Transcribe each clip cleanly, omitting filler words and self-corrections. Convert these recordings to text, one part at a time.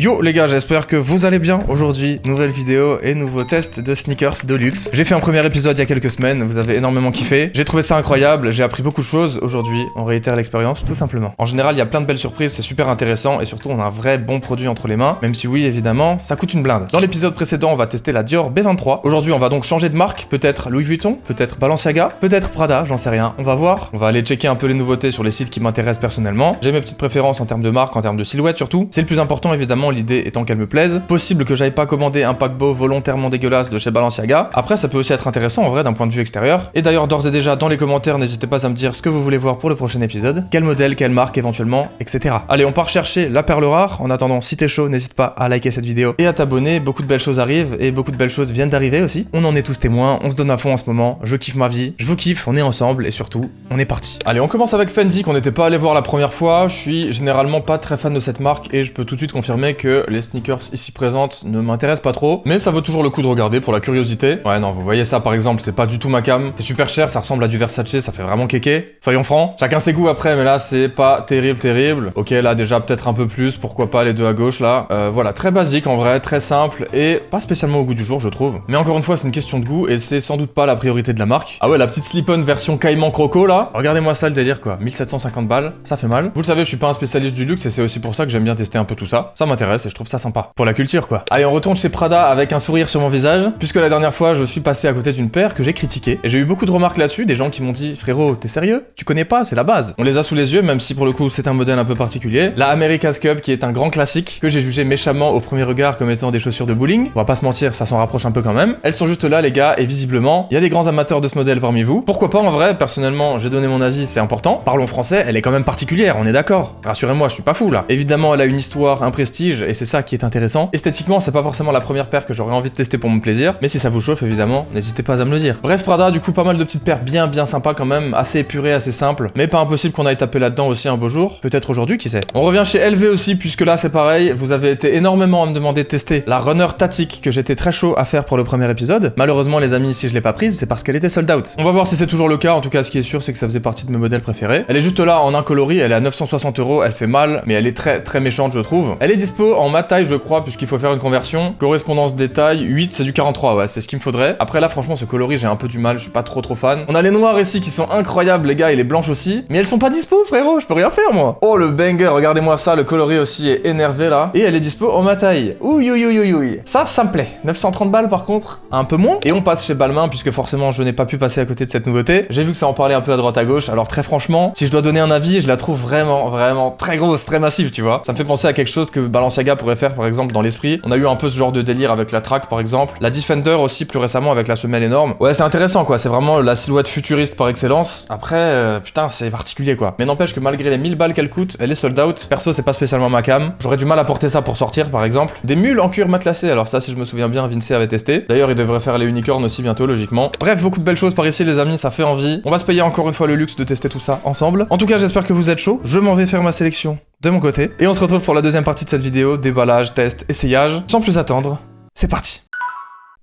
Yo les gars, j'espère que vous allez bien. Aujourd'hui, nouvelle vidéo et nouveau test de sneakers de luxe. J'ai fait un premier épisode il y a quelques semaines, vous avez énormément kiffé. J'ai trouvé ça incroyable, j'ai appris beaucoup de choses. Aujourd'hui, on réitère l'expérience tout simplement. En général, il y a plein de belles surprises, c'est super intéressant et surtout on a un vrai bon produit entre les mains, même si oui, évidemment, ça coûte une blinde. Dans l'épisode précédent, on va tester la Dior B23. Aujourd'hui, on va donc changer de marque, peut-être Louis Vuitton, peut-être Balenciaga, peut-être Prada, j'en sais rien. On va voir. On va aller checker un peu les nouveautés sur les sites qui m'intéressent personnellement. J'ai mes petites préférences en termes de marque, en termes de silhouette surtout. C'est le plus important évidemment, l'idée étant qu'elle me plaise. Possible que j'aille pas commander un paquebot volontairement dégueulasse de chez Balenciaga. Après, ça peut aussi être intéressant en vrai d'un point de vue extérieur. Et d'ailleurs, d'ores et déjà dans les commentaires, n'hésitez pas à me dire ce que vous voulez voir pour le prochain épisode. Quel modèle, quelle marque éventuellement, etc. Allez, on part chercher la perle rare. En attendant, si t'es chaud, n'hésite pas à liker cette vidéo et à t'abonner. Beaucoup de belles choses arrivent et beaucoup de belles choses viennent d'arriver aussi. On en est tous témoins, on se donne à fond en ce moment. Je kiffe ma vie, je vous kiffe, on est ensemble et surtout, on est parti. Allez, on commence avec Fendi qu'on n'était pas allé voir la première fois. Je suis généralement pas très fan de cette marque et je peux tout de suite confirmer que les sneakers ici présentes ne m'intéressent pas trop, mais ça vaut toujours le coup de regarder pour la curiosité. Ouais non, vous voyez ça par exemple, c'est pas du tout ma cam, c'est super cher, ça ressemble à du Versace, ça fait vraiment kéké. Soyons francs, chacun ses goûts après, mais là c'est pas terrible. Ok, là déjà peut-être un peu plus, pourquoi pas les deux à gauche là. Voilà, très basique en vrai, très simple et pas spécialement au goût du jour je trouve. Mais encore une fois c'est une question de goût et c'est sans doute pas la priorité de la marque. Ah ouais, la petite slip-on version caïman croco là, regardez-moi ça le délire quoi, 1750 balles, ça fait mal. Vous le savez, je suis pas un spécialiste du luxe et c'est aussi pour ça que j'aime bien tester un peu tout ça. Ça m'intéresse et je trouve ça sympa. Pour la culture quoi. Allez, on retourne chez Prada avec un sourire sur mon visage, puisque la dernière fois je suis passé à côté d'une paire que j'ai critiquée et j'ai eu beaucoup de remarques là-dessus, des gens qui m'ont dit frérot, t'es sérieux? Tu connais pas, c'est la base. On les a sous les yeux, même si pour le coup c'est un modèle un peu particulier. La America's Cup qui est un grand classique que j'ai jugé méchamment au premier regard comme étant des chaussures de bowling. On va pas se mentir, ça s'en rapproche un peu quand même. Elles sont juste là les gars et visiblement il y a des grands amateurs de ce modèle parmi vous. Pourquoi pas en vrai? Personnellement j'ai donné mon avis, c'est important. Parlons français, elle est quand même particulière, on est d'accord. Rassurez-moi, je suis pas fou là. Évidemment elle a une histoire, un prestige et c'est ça qui est intéressant. Esthétiquement c'est pas forcément la première paire que j'aurais envie de tester pour mon plaisir, mais si ça vous chauffe évidemment, n'hésitez pas à me le dire. Bref, Prada, du coup pas mal de petites paires bien sympas quand même, assez épurées, assez simples, mais pas impossible qu'on aille taper là-dedans aussi un beau jour, peut-être aujourd'hui, qui sait. On revient chez LV aussi, puisque là c'est pareil, vous avez été énormément à me demander de tester la Runner Tatic que j'étais très chaud à faire pour le premier épisode. Malheureusement les amis, si je l'ai pas prise, c'est parce qu'elle était sold out. On va voir si c'est toujours le cas, en tout cas ce qui est sûr c'est que ça faisait partie de mes modèles préférés. Elle est juste là en un coloris, elle est à 960 €, elle fait mal, mais elle est très méchante je trouve. Elle est dispo en ma taille je crois, puisqu'il faut faire une conversion. Correspondance détail, 8 c'est du 43, ouais, c'est ce qu'il me faudrait. Après là franchement ce coloris j'ai un peu du mal, je suis pas trop fan. On a les noirs ici qui sont incroyables les gars et les blanches aussi, mais elles sont pas dispo frérot, je peux rien faire moi. Oh le banger, regardez-moi ça, le coloris aussi est énervé là. Et elle est dispo en ma taille. Ouïe. Ça me plaît. 930 balles par contre, un peu moins. Et on passe chez Balmain puisque forcément je n'ai pas pu passer à côté de cette nouveauté. J'ai vu que ça en parlait un peu à droite à gauche, alors très franchement, si je dois donner un avis, je la trouve vraiment très grosse, très massive tu vois. Ça me fait penser à quelque chose que Balenciaga pourrait faire par exemple dans l'esprit. On a eu un peu ce genre de délire avec la Track par exemple. La Defender aussi plus récemment avec la semelle énorme. Ouais c'est intéressant quoi, c'est vraiment la silhouette futuriste par excellence. Après, putain c'est particulier quoi. Mais n'empêche que malgré les 1000 balles qu'elle coûte, elle est sold out. Perso c'est pas spécialement ma cam. J'aurais du mal à porter ça pour sortir par exemple. Des mules en cuir matelassé, alors ça si je me souviens bien Vinci avait testé. D'ailleurs il devrait faire les unicornes aussi bientôt logiquement. Bref, beaucoup de belles choses par ici les amis, ça fait envie. On va se payer encore une fois le luxe de tester tout ça ensemble. En tout cas j'espère que vous êtes chaud. Je m'en vais faire ma sélection de mon côté. Et on se retrouve pour la deuxième partie de cette vidéo, déballage, test, essayage. Sans plus attendre, c'est parti.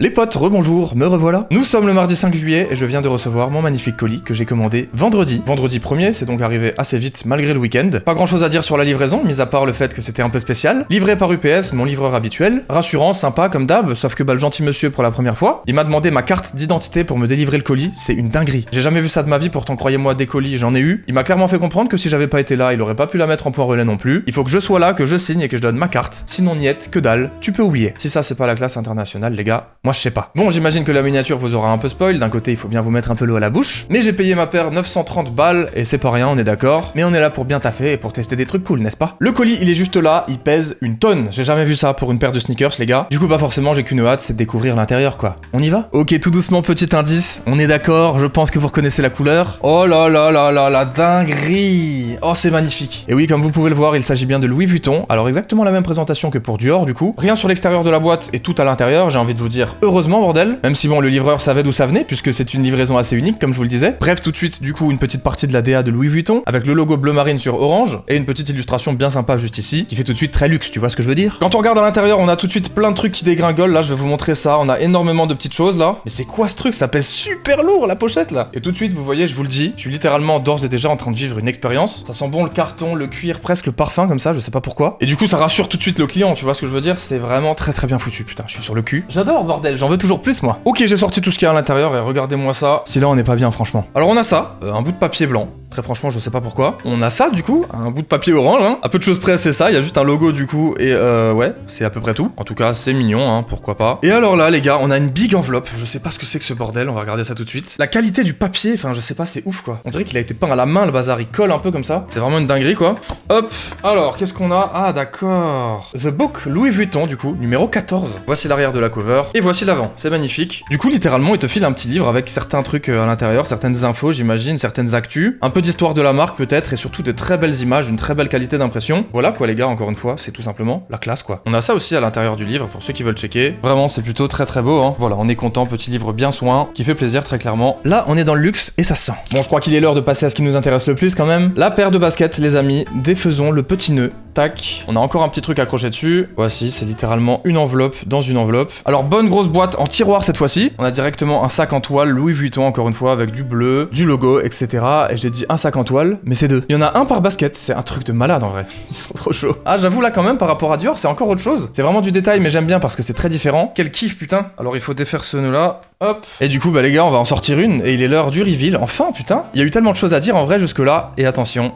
Les potes, rebonjour, me revoilà. Nous sommes le mardi 5 juillet et je viens de recevoir mon magnifique colis que j'ai commandé vendredi. Vendredi 1er, c'est donc arrivé assez vite malgré le week-end. Pas grand chose à dire sur la livraison, mis à part le fait que c'était un peu spécial. Livré par UPS, mon livreur habituel. Rassurant, sympa comme d'hab, sauf que le gentil monsieur pour la première fois, il m'a demandé ma carte d'identité pour me délivrer le colis, c'est une dinguerie. J'ai jamais vu ça de ma vie, pourtant croyez-moi des colis j'en ai eu. Il m'a clairement fait comprendre que si j'avais pas été là, il aurait pas pu la mettre en point relais non plus. Il faut que je sois là, que je signe et que je donne ma carte. Sinon niette, que dalle, tu peux oublier. Si ça c'est pas la classe internationale les gars, moi je sais pas. Bon j'imagine que la miniature vous aura un peu spoil, d'un côté il faut bien vous mettre un peu l'eau à la bouche, mais j'ai payé ma paire 930 balles et c'est pas rien, on est d'accord, mais on est là pour bien taffer et pour tester des trucs cool, n'est-ce pas? Le colis il est juste là, il pèse une tonne, j'ai jamais vu ça pour une paire de sneakers les gars, du coup pas forcément j'ai qu'une hâte, c'est de découvrir l'intérieur quoi. On y va? Ok, tout doucement, petit indice, on est d'accord, je pense que vous reconnaissez la couleur. Oh là la dinguerie. Oh c'est magnifique. Et oui, comme vous pouvez le voir, il s'agit bien de Louis Vuitton, alors exactement la même présentation que pour Dior du coup, rien sur l'extérieur de la boîte et tout à l'intérieur, j'ai envie de vous dire heureusement bordel. Même si bon, le livreur savait d'où ça venait, puisque c'est une livraison assez unique, comme je vous le disais. Bref, tout de suite, du coup, une petite partie de la DA de Louis Vuitton, avec le logo bleu marine sur orange, et une petite illustration bien sympa juste ici, qui fait tout de suite très luxe, tu vois ce que je veux dire? Quand on regarde à l'intérieur, on a tout de suite plein de trucs qui dégringolent, là je vais vous montrer ça, on a énormément de petites choses là. Mais c'est quoi ce truc? Ça pèse super lourd la pochette là. Et tout de suite, vous voyez, je vous le dis, je suis littéralement d'ores et déjà en train de vivre une expérience. Ça sent bon le carton, le cuir, presque le parfum comme ça, je sais pas pourquoi. Et du coup, ça rassure tout de suite le client, tu vois ce que je veux dire? C'est vraiment très très bien foutu, putain, je suis sur le cul. J'adore bordel, j'en veux toujours plus moi. Ok, j'ai sorti tout ce qu'il y a à l'intérieur et regardez-moi ça. Si là on n'est pas bien franchement. Alors on a ça, un bout de papier blanc. Très franchement, je sais pas pourquoi. On a ça du coup, un bout de papier orange, hein. À peu de choses près, c'est ça. Il y a juste un logo du coup et ouais, c'est à peu près tout. En tout cas, c'est mignon, hein, pourquoi pas. Et alors là, les gars, on a une big enveloppe. Je sais pas ce que c'est que ce bordel. On va regarder ça tout de suite. La qualité du papier, enfin, je sais pas, c'est ouf quoi. On dirait qu'il a été peint à la main, le bazar. Il colle un peu comme ça. C'est vraiment une dinguerie quoi. Hop. Alors, qu'est-ce qu'on a? Ah, d'accord. The Book Louis Vuitton, du coup, numéro 14. Voici l'arrière de la cover et voici l'avant. C'est magnifique. Du coup, littéralement, il te file un petit livre avec certains trucs à l'intérieur, certaines infos, j'imagine, certaines actus, un peu d'histoire de la marque peut-être et surtout de très belles images, une très belle qualité d'impression. Voilà quoi les gars, encore une fois, c'est tout simplement la classe quoi. On a ça aussi à l'intérieur du livre pour ceux qui veulent checker. Vraiment, c'est plutôt très très beau hein. Voilà, on est content, petit livre bien soin, qui fait plaisir très clairement. Là, on est dans le luxe et ça se sent. Bon, je crois qu'il est l'heure de passer à ce qui nous intéresse le plus quand même. La paire de baskets les amis, défaisons le petit nœud. Tac. On a encore un petit truc accroché dessus. Voici, c'est littéralement une enveloppe dans une enveloppe. Alors bonne grosse boîte en tiroir cette fois-ci. On a directement un sac en toile Louis Vuitton encore une fois avec du bleu, du logo, etc. Et j'ai dit un sac en toile, mais c'est deux. Il y en a un par basket, c'est un truc de malade en vrai. Ils sont trop chauds. Ah j'avoue là quand même par rapport à Dior, c'est encore autre chose. C'est vraiment du détail mais j'aime bien parce que c'est très différent. Quel kiff putain. Alors il faut défaire ce nœud là. Hop. Et du coup bah les gars on va en sortir une et il est l'heure du reveal. Enfin putain. Il y a eu tellement de choses à dire en vrai jusque là. Et attention.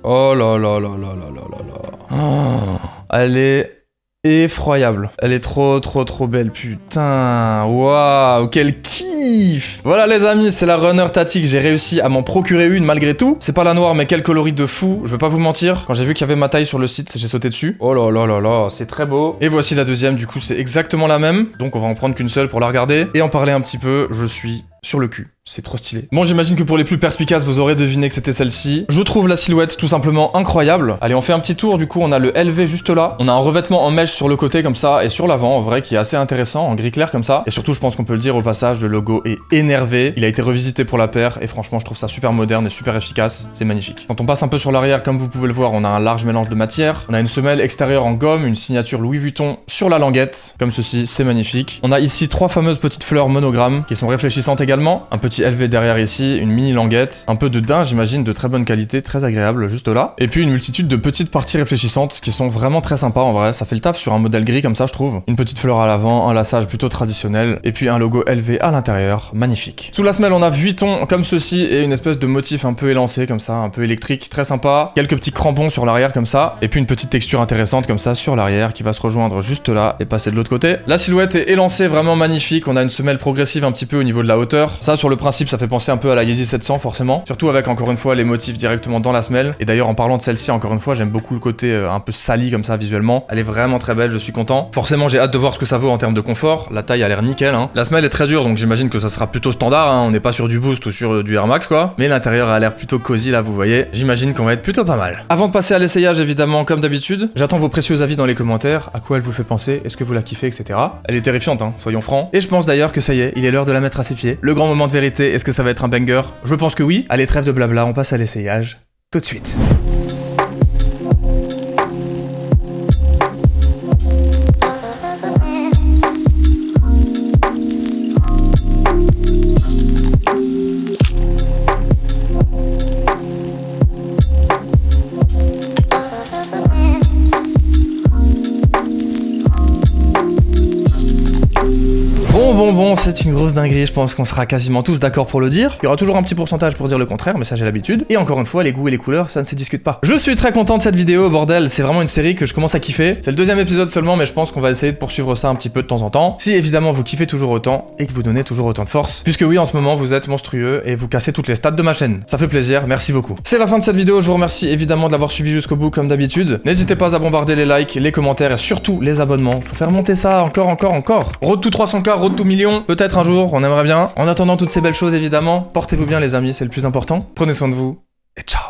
Oh là là là là là là là là. Oh, elle est effroyable. Elle est trop belle, putain. Waouh, quel kiff. Voilà les amis, c'est la Runner Tati que j'ai réussi à m'en procurer une malgré tout. C'est pas la noire mais quel coloris de fou, je vais pas vous mentir. Quand j'ai vu qu'il y avait ma taille sur le site, j'ai sauté dessus. Oh là là là là, c'est très beau. Et voici la deuxième, du coup c'est exactement la même. Donc on va en prendre qu'une seule pour la regarder. Et en parler un petit peu, je suis sur le cul. C'est trop stylé. Bon, j'imagine que pour les plus perspicaces, vous aurez deviné que c'était celle-ci. Je trouve la silhouette tout simplement incroyable. Allez, on fait un petit tour. Du coup, on a le LV juste là. On a un revêtement en mèche sur le côté comme ça et sur l'avant, en vrai, qui est assez intéressant, en gris clair comme ça. Et surtout, je pense qu'on peut le dire au passage, le logo est énervé. Il a été revisité pour la paire et franchement, je trouve ça super moderne et super efficace. C'est magnifique. Quand on passe un peu sur l'arrière, comme vous pouvez le voir, on a un large mélange de matière. On a une semelle extérieure en gomme, une signature Louis Vuitton sur la languette, comme ceci. C'est magnifique. On a ici 3 fameuses petites fleurs monogrammes qui sont réfléchissantes également. Un petit LV derrière ici, une mini languette, un peu de daim j'imagine de très bonne qualité, très agréable juste là. Et puis une multitude de petites parties réfléchissantes qui sont vraiment très sympas en vrai, ça fait le taf sur un modèle gris comme ça je trouve. Une petite fleur à l'avant, un lassage plutôt traditionnel, et puis un logo LV à l'intérieur, magnifique. Sous la semelle on a Vuitton comme ceci et une espèce de motif un peu élancé comme ça, un peu électrique, très sympa. Quelques petits crampons sur l'arrière comme ça, et puis une petite texture intéressante comme ça sur l'arrière qui va se rejoindre juste là et passer de l'autre côté. La silhouette est élancée, vraiment magnifique, on a une semelle progressive un petit peu au niveau de la hauteur. Ça sur le principe ça fait penser un peu à la Yeezy 700 forcément, surtout avec encore une fois les motifs directement dans la semelle. Et d'ailleurs en parlant de celle-ci encore une fois, j'aime beaucoup le côté un peu sali comme ça visuellement. Elle est vraiment très belle, je suis content. Forcément j'ai hâte de voir ce que ça vaut en termes de confort. La taille a l'air nickel hein. La semelle est très dure donc j'imagine que ça sera plutôt standard hein. On n'est pas sur du Boost ou sur du Air Max quoi. Mais l'intérieur a l'air plutôt cosy là vous voyez. J'imagine qu'on va être plutôt pas mal. Avant de passer à l'essayage évidemment comme d'habitude, j'attends vos précieux avis dans les commentaires. À quoi elle vous fait penser, est-ce que vous la kiffez etc. Elle est terrifiante hein, soyons francs. Et je pense d'ailleurs que ça y est, il est l'heure de la mettre à ses pieds. Le grand moment de vérité, est-ce que ça va être un banger? Je pense que oui. Allez, trêve de blabla, on passe à l'essayage. Tout de suite. Bon, c'est une grosse dinguerie, je pense qu'on sera quasiment tous d'accord pour le dire. Il y aura toujours un petit pourcentage pour dire le contraire, mais ça j'ai l'habitude. Et encore une fois, les goûts et les couleurs, ça ne se discute pas. Je suis très content de cette vidéo, bordel, c'est vraiment une série que je commence à kiffer. C'est le 2e épisode seulement, mais je pense qu'on va essayer de poursuivre ça un petit peu de temps en temps. Si évidemment vous kiffez toujours autant, et que vous donnez toujours autant de force. Puisque oui, en ce moment, vous êtes monstrueux, et vous cassez toutes les stats de ma chaîne. Ça fait plaisir, merci beaucoup. C'est la fin de cette vidéo, je vous remercie évidemment de l'avoir suivi jusqu'au bout comme d'habitude. N'hésitez pas à bombarder les likes, les commentaires et surtout les abonnements. Faut faire monter ça encore. Road to 300K, road to millions, peut-être un jour, on aimerait bien. En attendant toutes ces belles choses évidemment, portez-vous bien les amis, c'est le plus important. Prenez soin de vous et ciao.